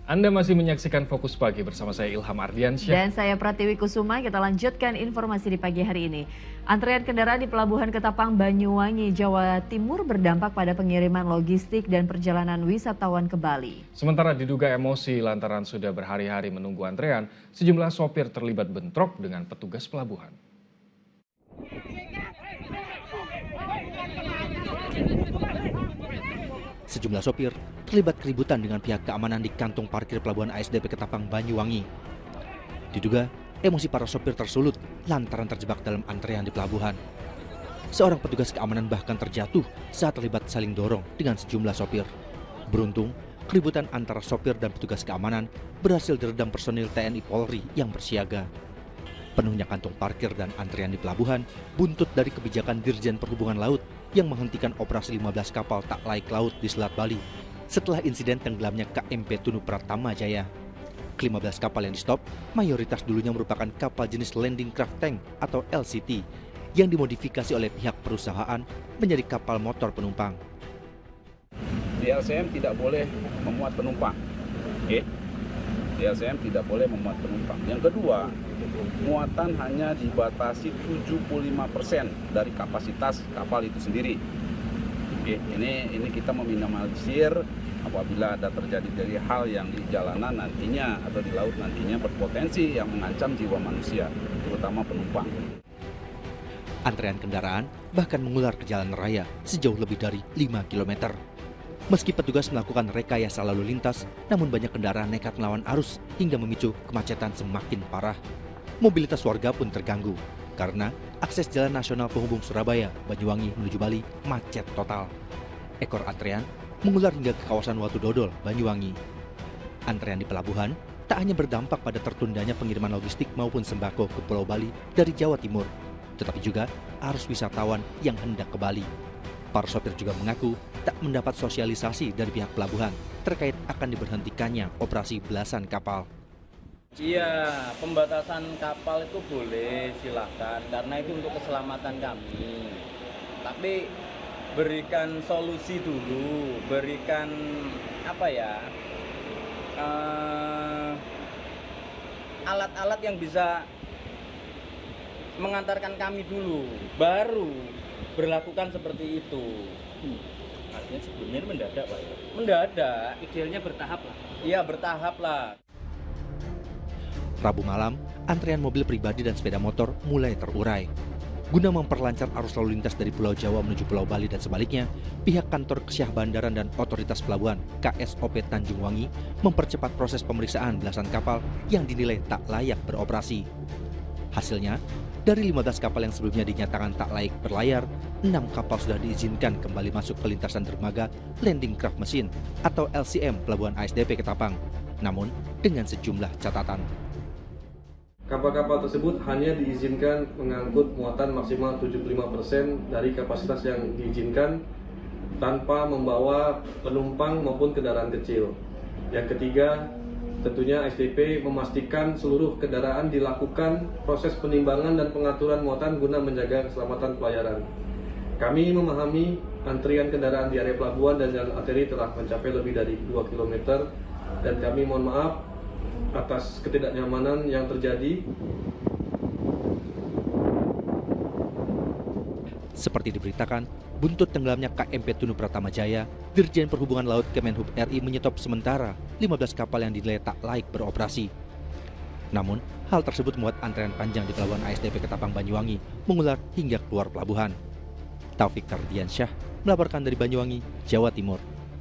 Anda masih menyaksikan Fokus Pagi bersama saya Ilham Ardiansyah. Dan saya Pratiwi Kusuma. Kita lanjutkan informasi di pagi hari ini. Antrean kendaraan di Pelabuhan Ketapang, Banyuwangi, Jawa Timur berdampak pada pengiriman logistik dan perjalanan wisatawan ke Bali. Sementara diduga emosi lantaran sudah berhari-hari menunggu antrean, sejumlah sopir terlibat bentrok dengan petugas pelabuhan. Sejumlah sopir terlibat keributan dengan pihak keamanan di kantong parkir Pelabuhan ASDP Ketapang, Banyuwangi. Diduga emosi para sopir tersulut lantaran terjebak dalam antrean di pelabuhan. Seorang petugas keamanan bahkan terjatuh saat terlibat saling dorong dengan sejumlah sopir. Beruntung, keributan antara sopir dan petugas keamanan berhasil diredam personil TNI Polri yang bersiaga. Penuhnya kantong parkir dan antrean di pelabuhan buntut dari kebijakan Dirjen Perhubungan Laut yang menghentikan operasi 15 kapal tak laik laut di Selat Bali setelah insiden tenggelamnya KMP Tunu Pratama Jaya. Ke-15 kapal yang di-stop mayoritas dulunya merupakan kapal jenis Landing Craft Tank atau LCT yang dimodifikasi oleh pihak perusahaan menjadi kapal motor penumpang. Di LCM tidak boleh memuat penumpang. Oke. Di LCM tidak boleh memuat penumpang. Yang kedua, muatan hanya dibatasi 75% dari kapasitas kapal itu sendiri. Oke, ini kita meminimalisir apabila ada terjadi dari hal yang di jalanan nantinya atau di laut nantinya berpotensi yang mengancam jiwa manusia, terutama penumpang. Antrean kendaraan bahkan mengular ke jalan raya sejauh lebih dari 5 km. Meski petugas melakukan rekayasa lalu lintas, namun banyak kendaraan nekat melawan arus hingga memicu kemacetan semakin parah. Mobilitas warga pun terganggu karena akses jalan nasional penghubung Surabaya, Banyuwangi menuju Bali macet total. Ekor antrean mengular hingga ke kawasan Watu Dodol, Banyuwangi. Antrean di pelabuhan tak hanya berdampak pada tertundanya pengiriman logistik maupun sembako ke Pulau Bali dari Jawa Timur, tetapi juga arus wisatawan yang hendak ke Bali. Para sopir juga mengaku tak mendapat sosialisasi dari pihak pelabuhan terkait akan diberhentikannya operasi belasan kapal. Iya, pembatasan kapal itu boleh, silahkan, karena itu untuk keselamatan kami. Tapi berikan solusi dulu, berikan alat-alat yang bisa mengantarkan kami dulu, baru berlakukan seperti itu. Artinya sebelumnya mendadak, Pak? Mendadak. Idealnya bertahap lah. Iya, bertahap lah. Rabu malam, antrean mobil pribadi dan sepeda motor mulai terurai. Guna memperlancar arus lalu lintas dari Pulau Jawa menuju Pulau Bali dan sebaliknya, pihak kantor Kesyah Bandaran dan Otoritas Pelabuhan KSOP Tanjung Wangi mempercepat proses pemeriksaan belasan kapal yang dinilai tak layak beroperasi. Hasilnya, dari 15 kapal yang sebelumnya dinyatakan tak layak berlayar, 6 kapal sudah diizinkan kembali masuk ke lintasan dermaga Landing Craft Machine atau LCM Pelabuhan ASDP Ketapang, namun dengan sejumlah catatan. Kapal-kapal tersebut hanya diizinkan mengangkut muatan maksimal 75% dari kapasitas yang diizinkan tanpa membawa penumpang maupun kendaraan kecil. Yang ketiga, tentunya ASDP memastikan seluruh kendaraan dilakukan proses penimbangan dan pengaturan muatan guna menjaga keselamatan pelayaran. Kami memahami antrian kendaraan di area pelabuhan dan jalan arteri telah mencapai lebih dari 2 km dan kami mohon maaf atas ketidaknyamanan yang terjadi. Seperti diberitakan, buntut tenggelamnya KMP Tunu Pratama Jaya, Dirjen Perhubungan Laut Kemenhub RI menyetop sementara 15 kapal yang dinilai tak laik beroperasi. Namun, hal tersebut membuat antrean panjang di Pelabuhan ASDP Ketapang Banyuwangi mengular hingga keluar pelabuhan. Taufik Kardiansyah melaporkan dari Banyuwangi, Jawa Timur.